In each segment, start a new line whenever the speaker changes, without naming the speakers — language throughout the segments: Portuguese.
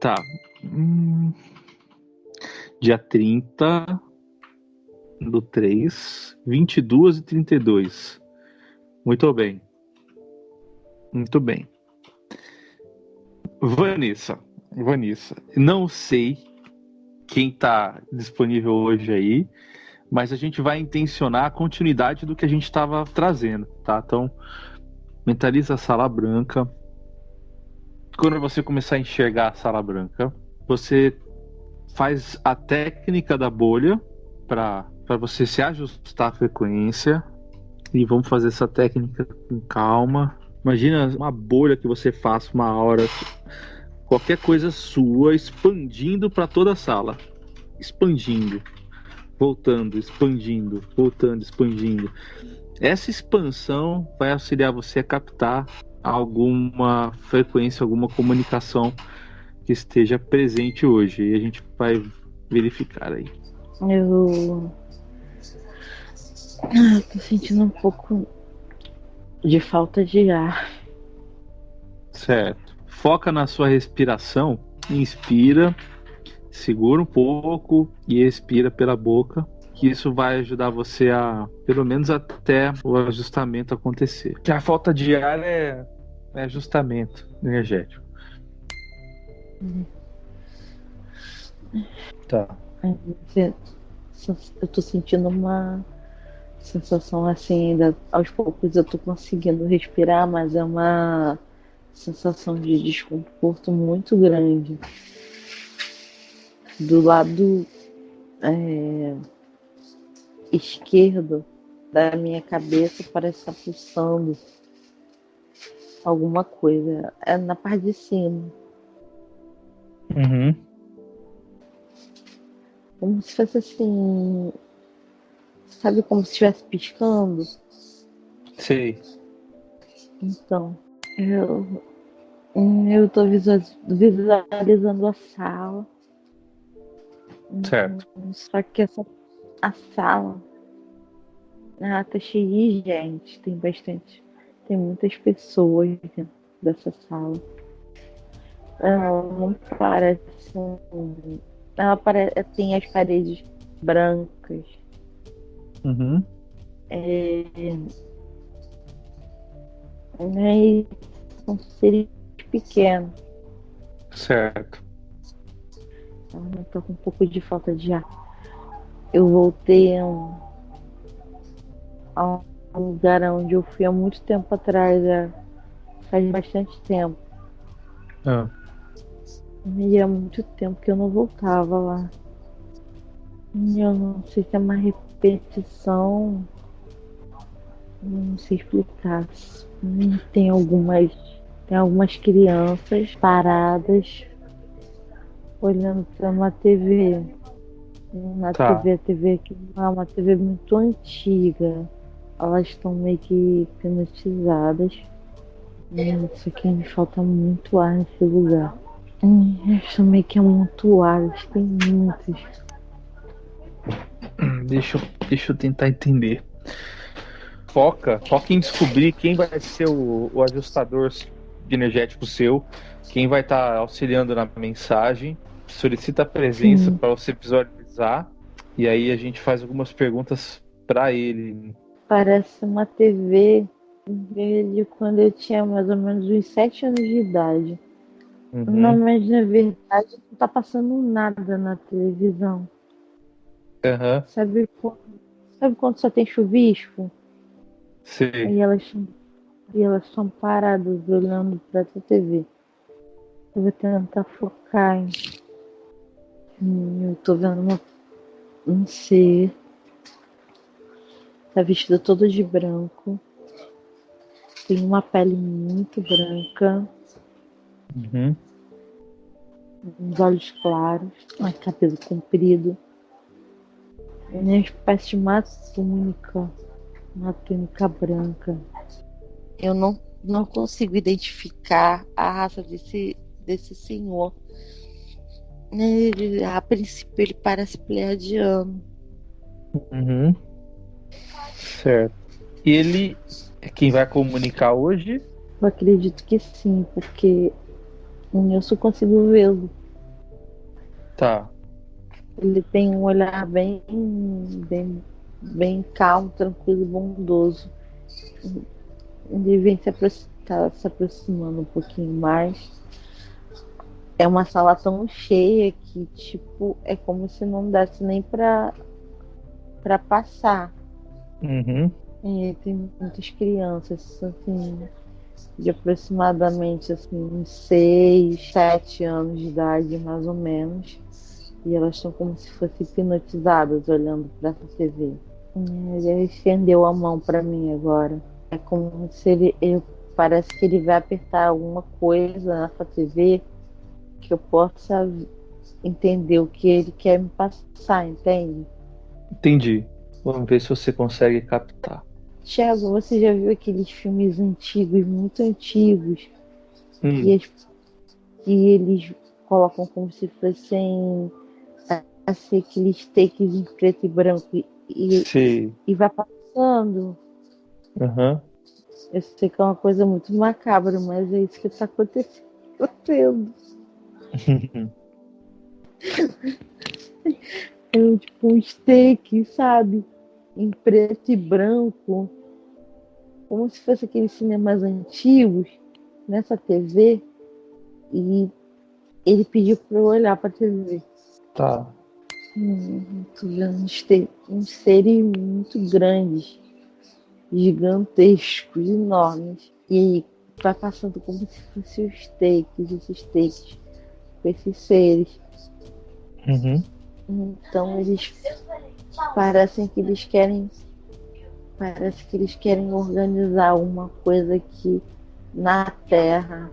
Tá. Hum, Dia 30/3, 22h32. Muito bem. Muito bem. Vanessa. Não sei quem tá disponível hoje aí, mas a gente vai intencionar a continuidade do que a gente estava trazendo, tá? Então, mentaliza a sala branca. Quando você começar a enxergar a sala branca, você faz a técnica da bolha para você se ajustar à frequência. E vamos fazer essa técnica com calma. Imagina uma bolha que você faça uma aura, qualquer coisa sua, expandindo para toda a sala. Expandindo, voltando, expandindo, voltando, expandindo. Essa expansão vai auxiliar você a captar alguma frequência, alguma comunicação que esteja presente hoje. E a gente vai verificar aí.
Eu tô sentindo um pouco de falta de ar.
Certo. Foca na sua respiração. Inspira, segura um pouco e expira pela boca. Que isso vai ajudar você a, pelo menos até o ajustamento acontecer. Que a falta de ar é ajustamento energético. Tá.
Eu tô sentindo uma sensação assim, ainda aos poucos eu tô conseguindo respirar, mas é uma sensação de desconforto muito grande. Do lado esquerdo da minha cabeça parece estar pulsando alguma coisa. É na parte de cima.
Uhum.
Como se fosse assim. Sabe como se estivesse piscando?
Sei.
Então, eu tô visualizando a sala.
Certo.
Só que a sala, ela tá cheia de gente. Tem muitas pessoas dentro dessa sala. Ela não parece. Tem as paredes brancas.
Uhum.
E são seres pequenos.
Certo.
Eu tô com um pouco de falta de ar. Eu voltei a um lugar onde eu fui há muito tempo atrás, faz bastante tempo.
Ah.
E há muito tempo que eu não voltava lá. E eu não sei se é uma repetição, não sei explicar. Tem algumas crianças paradas olhando para uma TV.
Tá.
A TV aqui não é uma TV muito antiga. Elas estão meio que hipnotizadas. Isso aqui me falta muito ar nesse lugar. Eles são meio que amontoados, tem muitos.
Deixa eu tentar entender. Foca em descobrir quem vai ser o ajustador energético seu, quem vai estar auxiliando na mensagem. Solicita a presença para você visualizar e aí a gente faz algumas perguntas para ele.
Parece uma TV de quando eu tinha mais ou menos uns 7 anos de idade. Não,
Uhum.
mas na verdade não tá passando nada na televisão.
Aham.
Sabe quando só tem chuvisco?
Sei.
Aí elas são paradas olhando pra essa TV. Eu vou tentar focar eu tô vendo um ser. Tá vestido todo de branco. Tem uma pele muito branca.
Uhum.
Uns olhos claros. Um cabelo comprido. Uma espécie de uma túnica. Uma túnica branca. Eu não consigo identificar a raça desse senhor. A princípio ele parece pleiadiano.
Uhum. Certo. Ele é quem vai comunicar hoje?
Eu acredito que sim, porque eu só consigo vê-lo.
Tá.
Ele tem um olhar bem calmo, tranquilo e bondoso. Ele vem tá se aproximando um pouquinho mais. É uma sala tão cheia que, tipo, é como se não desse nem pra passar.
Uhum.
E tem muitas crianças, assim, de aproximadamente assim, uns 6, 7 anos de idade, mais ou menos. E elas estão como se fossem hipnotizadas olhando para essa TV. Ele estendeu a mão para mim agora. É como se parece que ele vai apertar alguma coisa nessa TV que eu possa entender o que ele quer me passar, entende?
Entendi. Vamos ver se você consegue captar.
Thiago, você já viu aqueles filmes antigos, muito antigos,
Hum,
que, que eles colocam como se fossem assim, aqueles takes em preto e branco
sei.
e vai passando?
Aham.
Eu sei que é uma coisa muito macabra, mas é isso que está acontecendo. É tipo um steak, sabe? Em preto e branco, como se fosse aqueles cinemas antigos, nessa TV, e ele pediu para eu olhar para a TV.
Tá.
Tô vendo uns seres muito grandes, gigantescos, enormes. E aí vai passando como se fossem os takes, esses takes, com esses seres.
Uhum.
Então eles parecem que eles querem. Parece que eles querem organizar uma coisa aqui na Terra.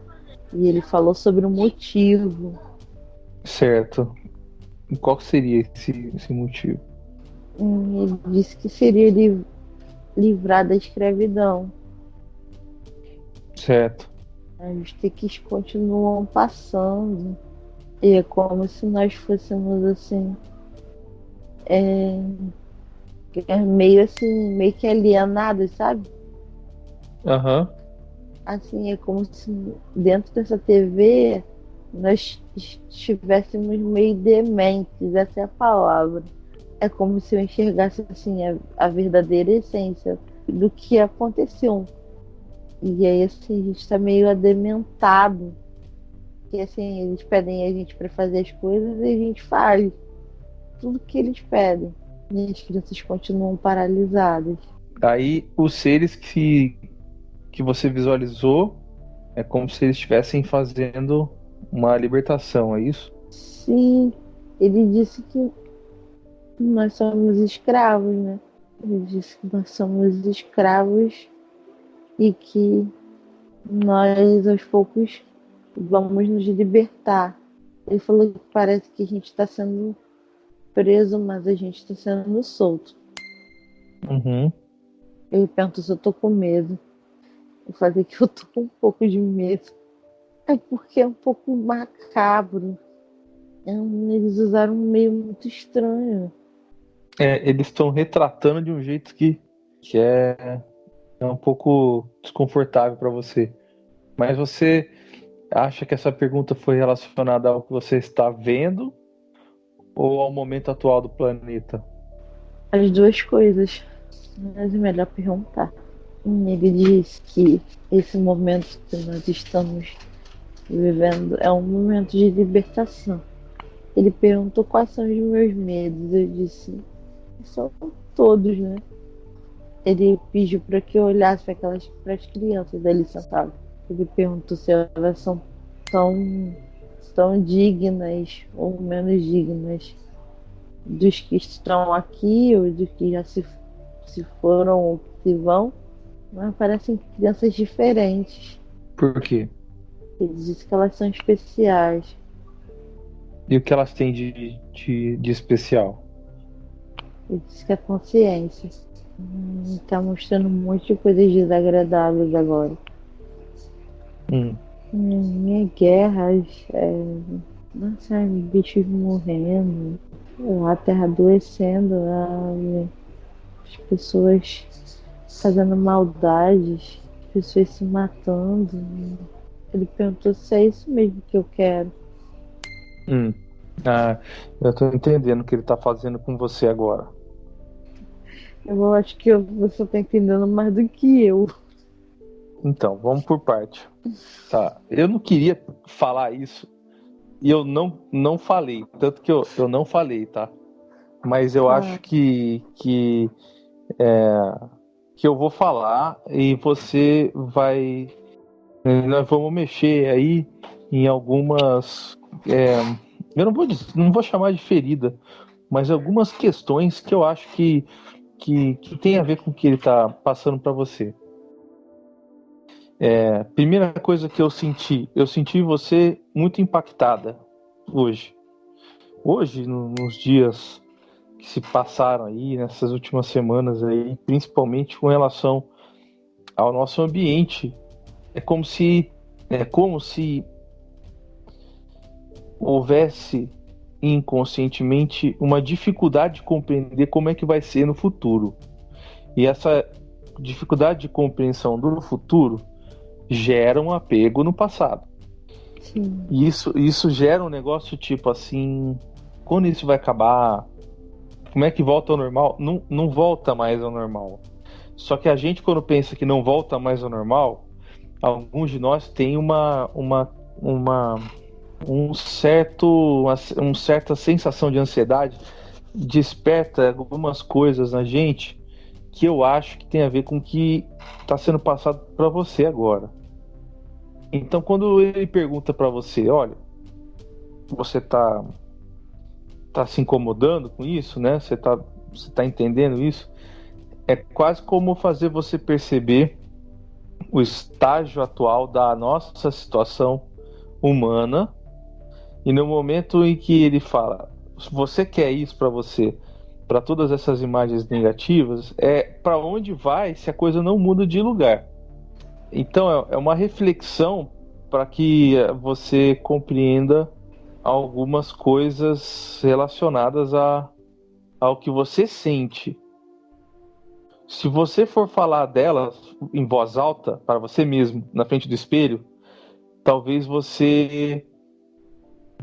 E ele falou sobre o motivo.
Certo. E qual seria esse motivo?
Ele disse que seria livrar da escravidão.
Certo.
Os tiques continuam passando. E é como se nós fôssemos assim. É, meio assim, meio que alienados, sabe?
Aham.
Assim, é como se dentro dessa TV nós estivéssemos meio dementes, essa é a palavra. É como se eu enxergasse assim a verdadeira essência do que aconteceu. E aí assim, a gente está meio adementado. E assim, eles pedem a gente para fazer as coisas e a gente faz tudo que eles pedem. E as crianças continuam paralisadas.
Aí os seres que você visualizou é como se eles estivessem fazendo uma libertação, é isso?
Sim, ele disse que nós somos escravos, né? Ele disse que nós somos escravos e que nós, aos poucos, vamos nos libertar. Ele falou que parece que a gente está sendo preso, mas a gente está sendo solto.
Uhum.
Ele perguntou se eu tô com medo. Eu falei que eu tô com um pouco de medo. É porque é um pouco macabro. Eles usaram um meio muito estranho.
Eles estão retratando de um jeito que é um pouco desconfortável para você. Mas você acha que essa pergunta foi relacionada ao que você está vendo ou ao momento atual do planeta?
As duas coisas. Mas é melhor perguntar. Ele disse que esse momento que nós estamos vivendo é um momento de libertação. Ele perguntou quais são os meus medos. Eu disse, são todos, né? Ele pediu para que eu olhasse para as crianças ali sentadas. Ele perguntou se elas são tão, tão dignas ou menos dignas dos que estão aqui ou dos que já se foram ou se vão. Mas parecem crianças diferentes.
Por quê?
Ele disse que elas são especiais.
E o que elas têm de especial?
Ele disse que é consciência. Tá mostrando um monte de coisas desagradáveis agora.
Hum.
Guerras, nossa, bichos morrendo, a terra adoecendo, as pessoas fazendo maldades, as pessoas se matando. Ele perguntou se é isso mesmo que eu quero.
Hum. Ah, eu tô entendendo o que ele tá fazendo com você agora.
Eu acho que você tá entendendo mais do que eu.
Então, vamos por parte. Tá. Eu não queria falar isso e eu não falei. Tanto que eu não falei, tá? Mas eu
Tá.
acho que eu vou falar e você vai. Nós vamos mexer aí em algumas. Eu não vou chamar de ferida, mas algumas questões que eu acho que tem a ver com o que ele está passando para você. Primeira coisa que eu senti você muito impactada hoje. Hoje, nos dias que se passaram aí, nessas últimas semanas aí, principalmente com relação ao nosso ambiente, é como se é como se houvesse inconscientemente uma dificuldade de compreender como é que vai ser no futuro. E essa dificuldade de compreensão do futuro gera um apego no passado.
Sim.
E isso gera um negócio tipo assim, quando isso vai acabar? Como é que volta ao normal? Não, não volta mais ao normal. Só que a gente, quando pensa que não volta mais ao normal, alguns de nós tem uma uma certa sensação de ansiedade, desperta algumas coisas na gente que eu acho que tem a ver com o que está sendo passado para você agora. Então, quando ele pergunta para você, olha, você tá se incomodando com isso, né? Você tá entendendo isso? É quase como fazer você perceber o estágio atual da nossa situação humana. E no momento em que ele fala, se você quer isso para você, para todas essas imagens negativas, é para onde vai se a coisa não muda de lugar. Então é uma reflexão para que você compreenda algumas coisas relacionadas ao que você sente. Se você for falar delas em voz alta para você mesmo, na frente do espelho, talvez você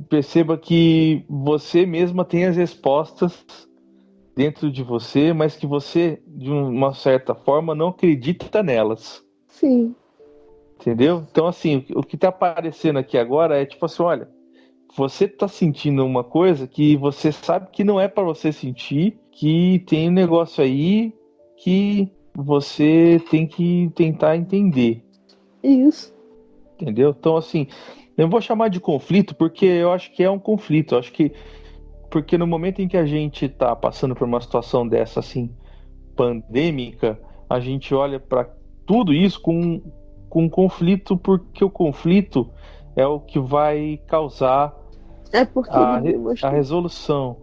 perceba que você mesma tem as respostas dentro de você, mas que você, de uma certa forma, não acredita nelas.
Sim.
Entendeu? Então, assim, o que está aparecendo aqui agora é tipo assim: olha, você está sentindo uma coisa que você sabe que não é para você sentir, que tem um negócio aí que você tem que tentar entender.
Isso.
Entendeu? Então, assim, eu não vou chamar de conflito porque eu acho que é um conflito. Eu acho que porque no momento em que a gente está passando por uma situação dessa assim pandêmica, a gente olha para tudo isso com um conflito, porque o conflito é o que vai causar
É porque ele me
a
mostrou.
resolução.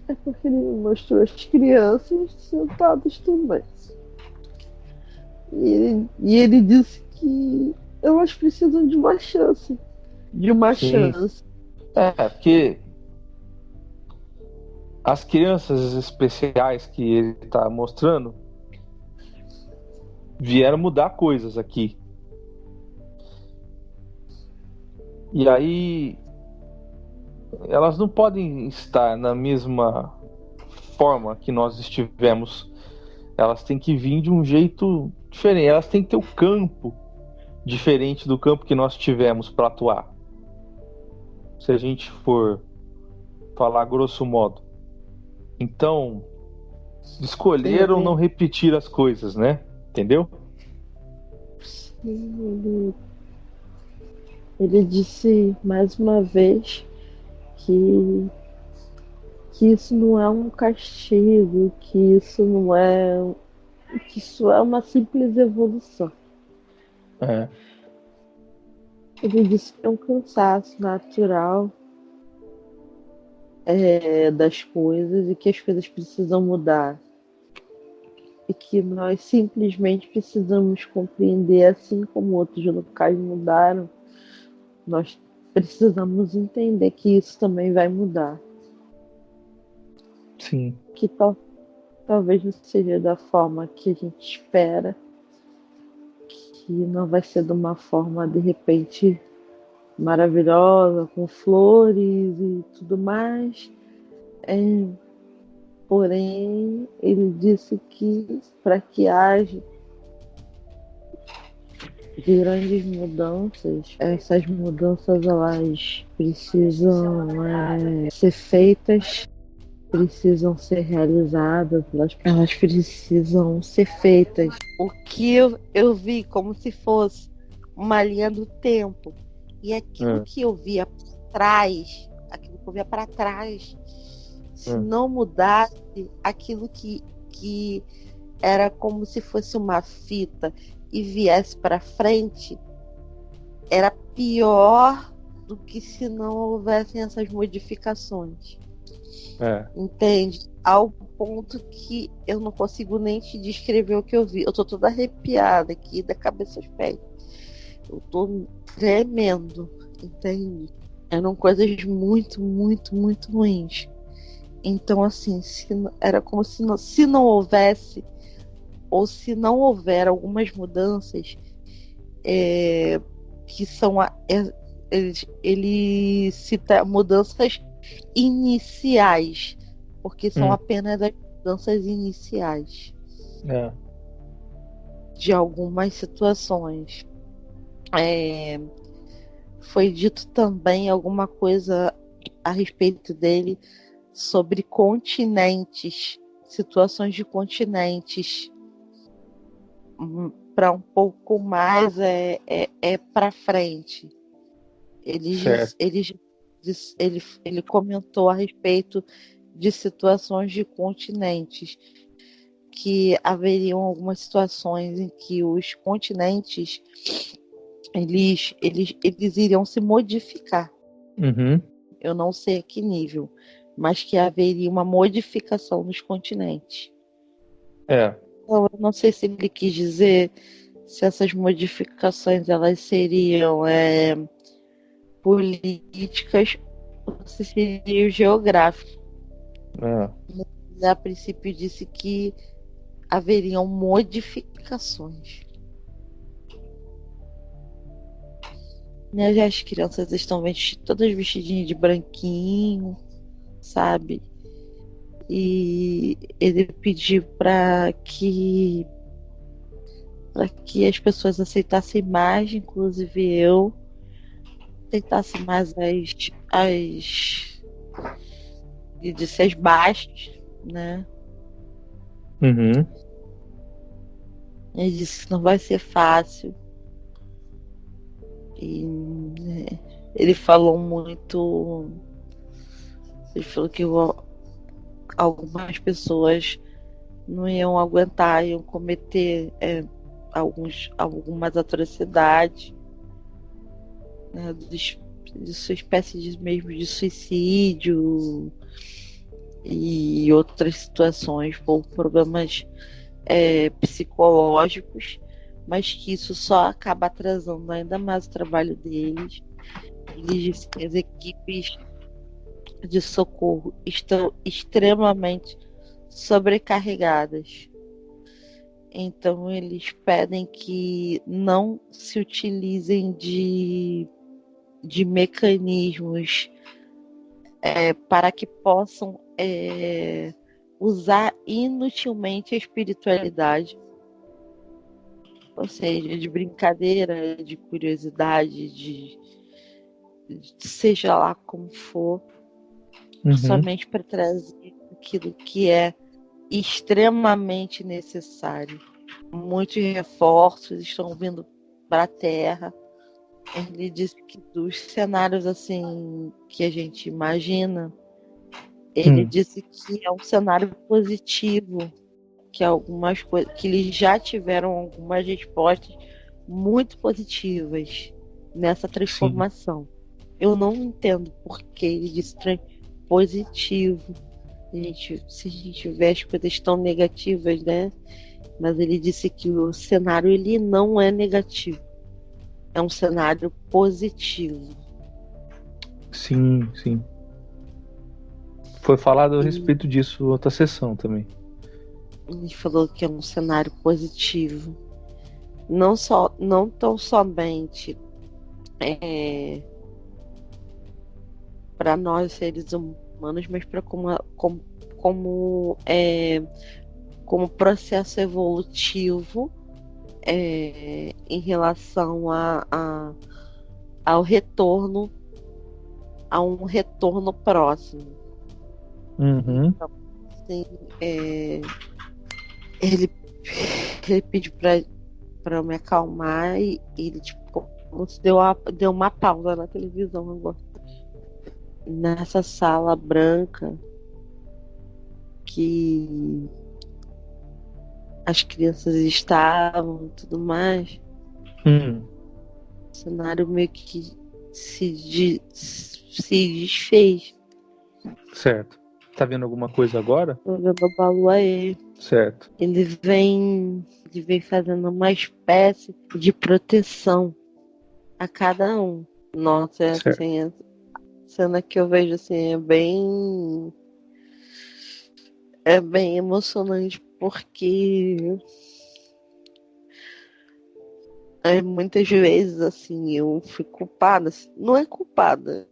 É porque ele me mostrou as crianças sentadas também. E ele disse que elas precisam de uma chance. De uma
Sim.
chance.
Porque as crianças especiais que ele está mostrando vieram mudar coisas aqui. E aí elas não podem estar na mesma forma que nós estivemos. Elas têm que vir de um jeito diferente. Elas têm que ter o campo diferente do campo que nós tivemos para atuar. Se a gente for falar grosso modo. Então, escolheram não
Ele,
repetir as coisas, né? Entendeu?
ele disse mais uma vez que isso não é um castigo, que isso é uma simples evolução.
É,
Ele disse que é um cansaço natural das coisas e que as coisas precisam mudar. E que nós simplesmente precisamos compreender, assim como outros locais mudaram, nós precisamos entender que isso também vai mudar.
sim.
Que talvez não seja da forma que a gente espera, que não vai ser de uma forma, de repente, maravilhosa, com flores e tudo mais. Porém, ele disse que para que haja grandes mudanças, essas mudanças elas precisam ser feitas, precisam ser realizadas, elas precisam ser feitas. O que eu vi como se fosse uma linha do tempo. E aquilo que eu via para trás, se não mudasse aquilo que era como se fosse uma fita e viesse para frente, era pior do que se não houvessem essas modificações. Entende? Ao ponto que eu não consigo nem te descrever o que eu vi. Eu tô toda arrepiada aqui, da cabeça aos pés. Eu tô tremendo, entende? Eram coisas muito, muito, muito ruins. Então, assim, era como se não houvesse, ou se não houver algumas mudanças que são ele cita mudanças iniciais, porque são apenas as mudanças iniciais de algumas situações. Foi dito também alguma coisa a respeito dele sobre continentes, situações de continentes, para um pouco mais para frente. Ele comentou a respeito de situações de continentes, que haveriam algumas situações em que os continentes eles iriam se modificar. Eu não sei a que nível, mas que haveria uma modificação nos continentes. Então, eu não sei se ele quis dizer se essas modificações elas seriam políticas ou se seriam geográficas. A princípio disse que haveriam modificações. As crianças estão todas vestidinhas de branquinho, sabe? E ele pediu para que as pessoas aceitassem mais, inclusive eu, aceitasse mais as baixas, né? Ele disse que não vai ser fácil. E ele falou muito. Ele falou que algumas pessoas não iam aguentar, iam cometer algumas atrocidades, né, de sua espécie mesmo de suicídio e outras situações por problemas psicológicos, mas que isso só acaba atrasando ainda mais o trabalho deles. Eles dizem que as equipes de socorro estão extremamente sobrecarregadas. Então eles pedem que não se utilizem de mecanismos para que possam usar inutilmente a espiritualidade, ou seja, de brincadeira, de curiosidade, de seja lá como for, somente para trazer aquilo que é extremamente necessário. Muitos reforços estão vindo para a Terra. Ele disse que dos cenários assim que a gente imagina, ele disse que é um cenário positivo, que algumas coisas, que eles já tiveram algumas respostas muito positivas nessa transformação. Eu não entendo porque ele disse positivo. Se a gente vê as coisas tão negativas, né? Mas ele disse que o cenário ele não é negativo. É um cenário positivo.
Sim. Foi falado a respeito disso outra sessão também.
Ele falou que é um cenário positivo. Não tão somente
para nós seres humanos, mas para como processo evolutivo em relação ao retorno, a um retorno próximo.
Uhum.
Então, assim, ele pediu pra eu me acalmar e ele tipo deu uma pausa na televisão agora. Nessa sala branca que as crianças estavam e tudo mais, o cenário meio que se desfez.
Certo. Tá vendo alguma coisa agora?
Tô vendo o Baluaê.
Certo.
Ele vem fazendo uma espécie de proteção a cada um. Nossa,
Certo.
assim, a cena que eu vejo assim é bem emocionante, porque muitas vezes assim eu fico culpada. Não é culpada,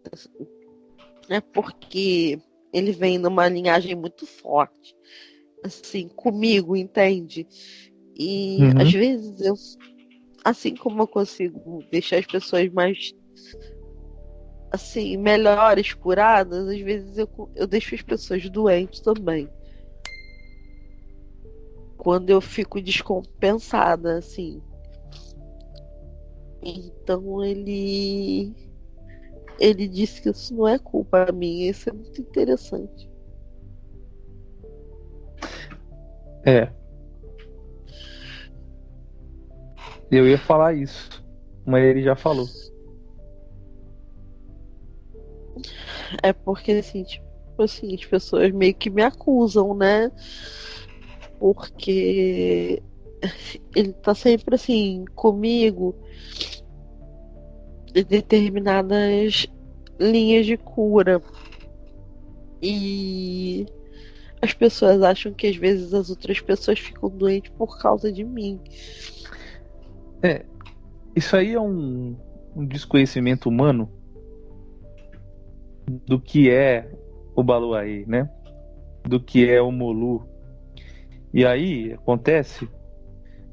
é porque ele vem numa linhagem muito forte, assim, comigo, entende? E às vezes eu, assim como eu consigo deixar as pessoas mais, assim, melhores, curadas, às vezes eu deixo as pessoas doentes também. Quando eu fico descompensada, assim. Então ele disse que isso não é culpa minha. Isso é muito interessante.
Eu ia falar isso, mas ele já falou.
É porque assim, tipo assim, as pessoas meio que me acusam, né? Porque ele tá sempre assim comigo em determinadas linhas de cura. E as pessoas acham que às vezes as outras pessoas ficam doentes por causa de mim.
Isso aí é um desconhecimento humano do que é o Baluaê, né? Do que é o Molu. E aí acontece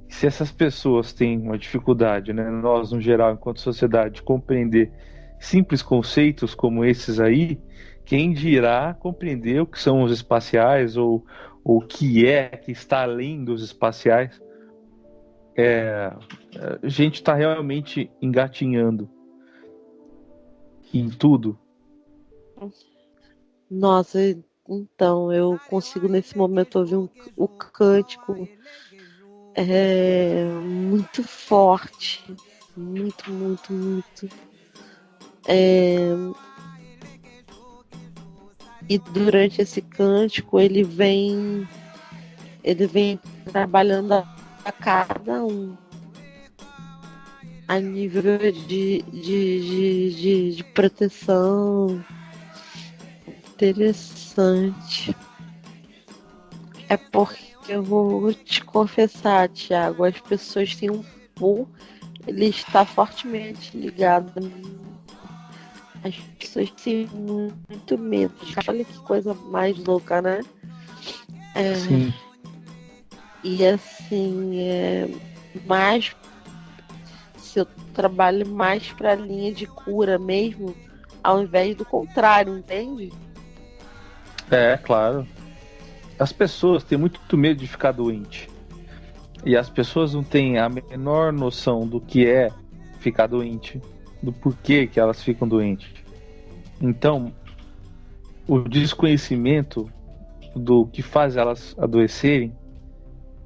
que se essas pessoas têm uma dificuldade, né, nós no geral, enquanto sociedade, compreender simples conceitos como esses aí, quem dirá compreender o que são os espaciais ou o que é que está além dos espaciais? A gente está realmente engatinhando em tudo.
Nossa, então eu consigo nesse momento ouvir o cântico muito forte, muito, muito, muito. E durante esse cântico ele vem trabalhando a cada um a nível de proteção. Interessante. É porque eu vou te confessar, Thiago, as pessoas têm ele está fortemente ligado a mim. As pessoas têm muito medo. Olha que coisa mais louca, né?
Sim.
E assim, mais se eu trabalho mais para a linha de cura mesmo, ao invés do contrário, entende?
Claro. As pessoas têm muito medo de ficar doente. E as pessoas não têm a menor noção do que é ficar doente, do porquê que elas ficam doentes. Então, o desconhecimento do que faz elas adoecerem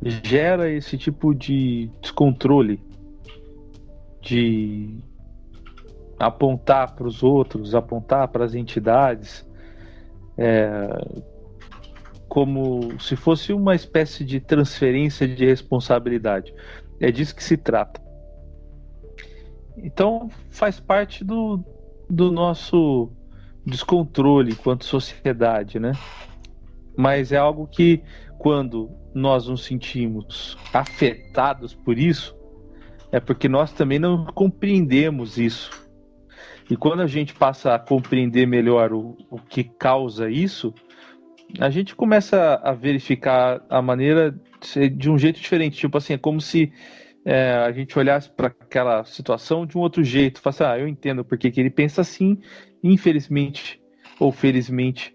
gera esse tipo de descontrole, de apontar para os outros, apontar para as entidades, como se fosse uma espécie de transferência de responsabilidade. É disso que se trata. Então faz parte do nosso descontrole enquanto sociedade, né? Mas é algo que, quando nós nos sentimos afetados por isso, é porque nós também não compreendemos isso. E quando a gente passa a compreender melhor o que causa isso, a gente começa a verificar a maneira de um jeito diferente. Tipo assim, é como se a gente olhasse para aquela situação de um outro jeito. Falasse, eu entendo porque que ele pensa assim, infelizmente, ou felizmente,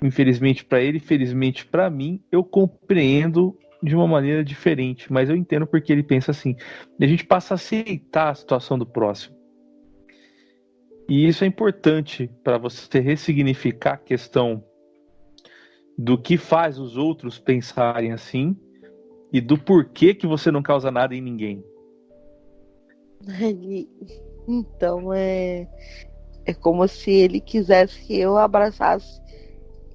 infelizmente para ele, felizmente para mim, eu compreendo de uma maneira diferente, mas eu entendo porque ele pensa assim. E a gente passa a aceitar a situação do próximo. E isso é importante para você ressignificar a questão do que faz os outros pensarem assim e do porquê que você não causa nada em ninguém.
Então é como se ele quisesse que eu abraçasse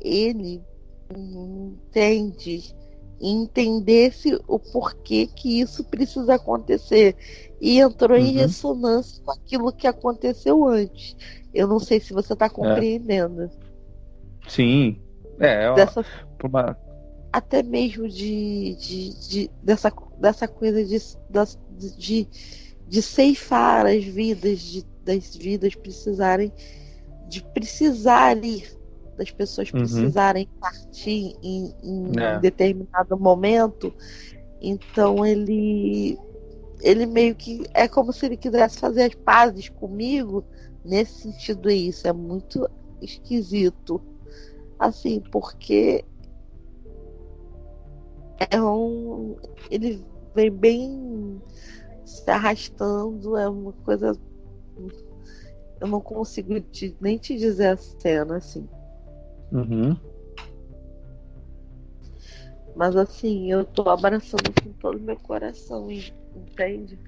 ele, entende? E entendesse o porquê que isso precisa acontecer. E entrou em ressonância com aquilo que aconteceu antes. Eu não sei se você está compreendendo.
Sim.
Até mesmo dessa coisa de ceifar as vidas, das vidas precisarem das pessoas precisarem partir em determinado momento. Então ele meio que é como se ele quisesse fazer as pazes comigo nesse sentido. Isso é muito esquisito, assim, porque ele vem bem se arrastando, é uma coisa, eu não consigo nem te dizer a cena, assim. Mas assim, eu tô abraçando com todo o meu coração, entende?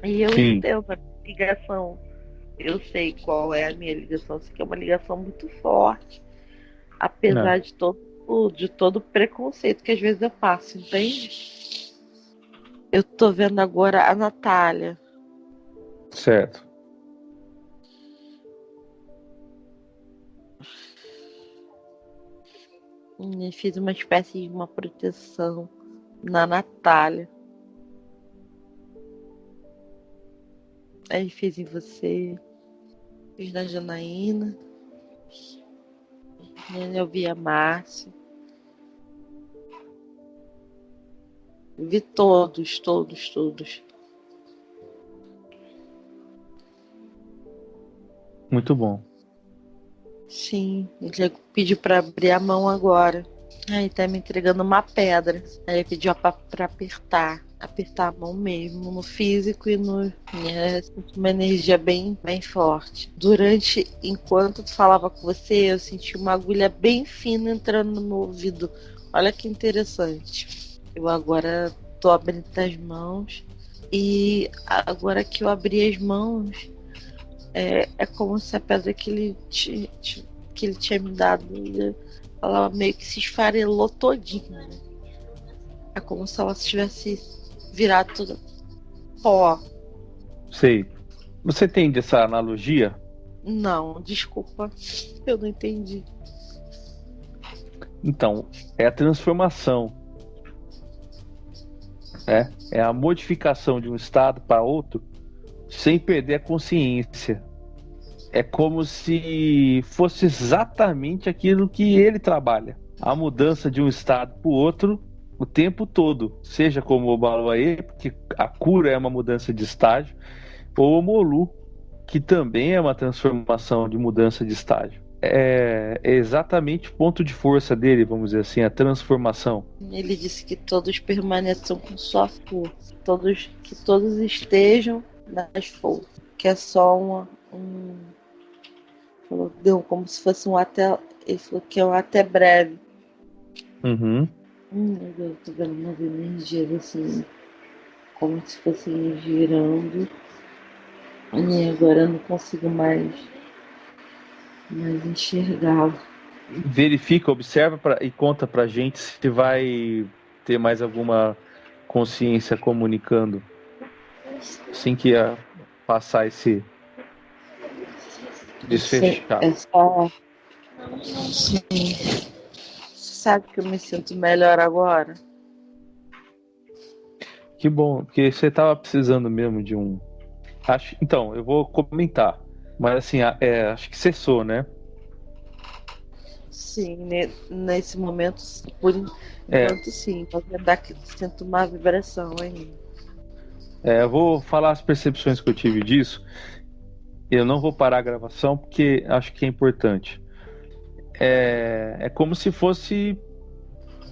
E eu entendo a ligação. Eu sei qual é a minha ligação, sei que é uma ligação muito forte, apesar de todo o preconceito que às vezes eu passo, entende? Eu tô vendo agora a Natália.
Certo.
Eu fiz uma espécie de uma proteção na Natália. Aí fiz em você, fiz na Janaína, eu vi a Márcia. Vi todos.
Muito bom.
Sim, ele pediu pra abrir a mão agora. Aí tá me entregando uma pedra. Aí ele pediu pra apertar a mão mesmo, no físico e no... uma energia bem, bem forte. Enquanto tu falava com você, eu senti uma agulha bem fina entrando no meu ouvido. Olha que interessante. Eu agora tô abrindo as mãos. E agora que eu abri as mãos, é como se a pedra que ele tinha me dado, ela meio que se esfarelou todinha. É como se ela tivesse virado tudo pó.
Sei. Você entende essa analogia?
Não, desculpa. Eu não entendi.
Então, é a transformação. É a modificação de um estado para outro sem perder a consciência. É como se fosse exatamente aquilo que ele trabalha. A mudança de um estado para o outro o tempo todo. Seja como o Baloaê, porque a cura é uma mudança de estágio, ou o Molu, que também é uma transformação de mudança de estágio. É exatamente o ponto de força dele, vamos dizer assim, a transformação.
Ele disse que todos permaneçam com sua força. Que todos estejam nas forças. Que é só deu como se fosse um até. Ele falou que é um até breve. Meu Deus, tô vendo umas energias assim, como se fossem girando. E agora eu não consigo mais enxergá-lo.
Verifica, observa e conta pra gente se vai ter mais alguma consciência comunicando. Assim que ia passar esse desfechado.
Sim. Você sabe que eu me sinto melhor agora?
Que bom, porque você estava precisando mesmo de um... Então, eu vou comentar. Mas assim, acho que cessou, né?
Sim, nesse momento, por
É,
enquanto sim, pode dar que sinto uma vibração ainda.
eu vou falar as percepções que eu tive disso. Eu não vou parar a gravação porque acho que é importante. É como se fosse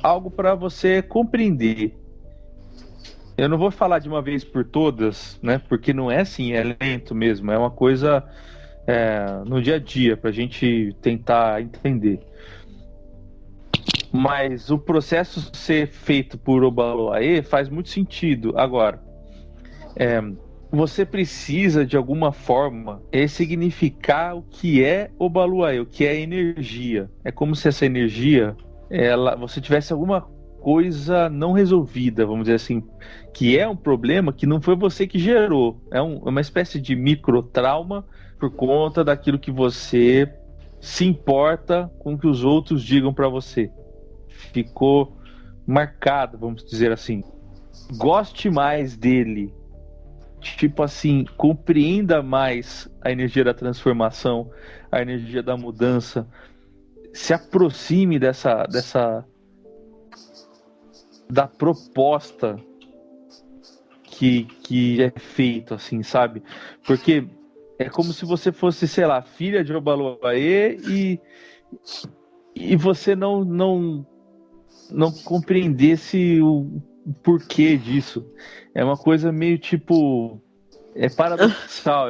algo para você compreender. Eu não vou falar de uma vez por todas, né? Porque não é assim, é lento mesmo. É uma coisa no dia a dia para a gente tentar entender. Mas o processo ser feito por Obaloaê faz muito sentido. Agora, você precisa de alguma forma significar o que é Obaluaê, o que é energia. É como se essa energia, você tivesse alguma coisa não resolvida, vamos dizer assim, que é um problema que não foi você que gerou. É uma espécie de microtrauma por conta daquilo que você se importa com que os outros digam para você. Ficou marcado, vamos dizer assim. Goste mais dele. Tipo assim, compreenda mais a energia da transformação, a energia da mudança, se aproxime da proposta que é feito, assim, sabe? Porque é como se você fosse, sei lá, filha de Obaloaê e você não compreendesse o porquê disso. É uma coisa meio tipo. É paradoxal,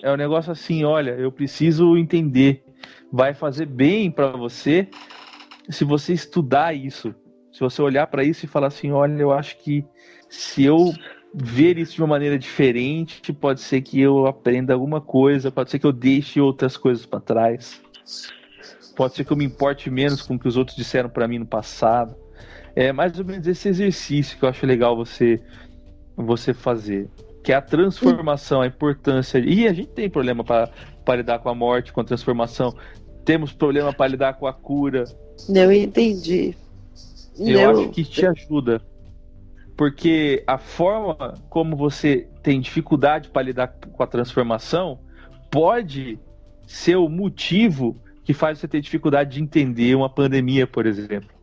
é um negócio assim, olha, eu preciso entender. Vai fazer bem para você se você estudar isso. Se você olhar para isso e falar assim, olha, eu acho que se eu ver isso de uma maneira diferente, pode ser que eu aprenda alguma coisa, pode ser que eu deixe outras coisas para trás. Pode ser que eu me importe menos com o que os outros disseram para mim no passado. É mais ou menos esse exercício que eu acho legal você fazer. Que é a transformação, a importância. E a gente tem problema para lidar com a morte, com a transformação. Temos problema para lidar com a cura.
Eu entendi.
Eu acho que te ajuda. Porque a forma como você tem dificuldade para lidar com a transformação pode ser o motivo que faz você ter dificuldade de entender uma pandemia, por exemplo.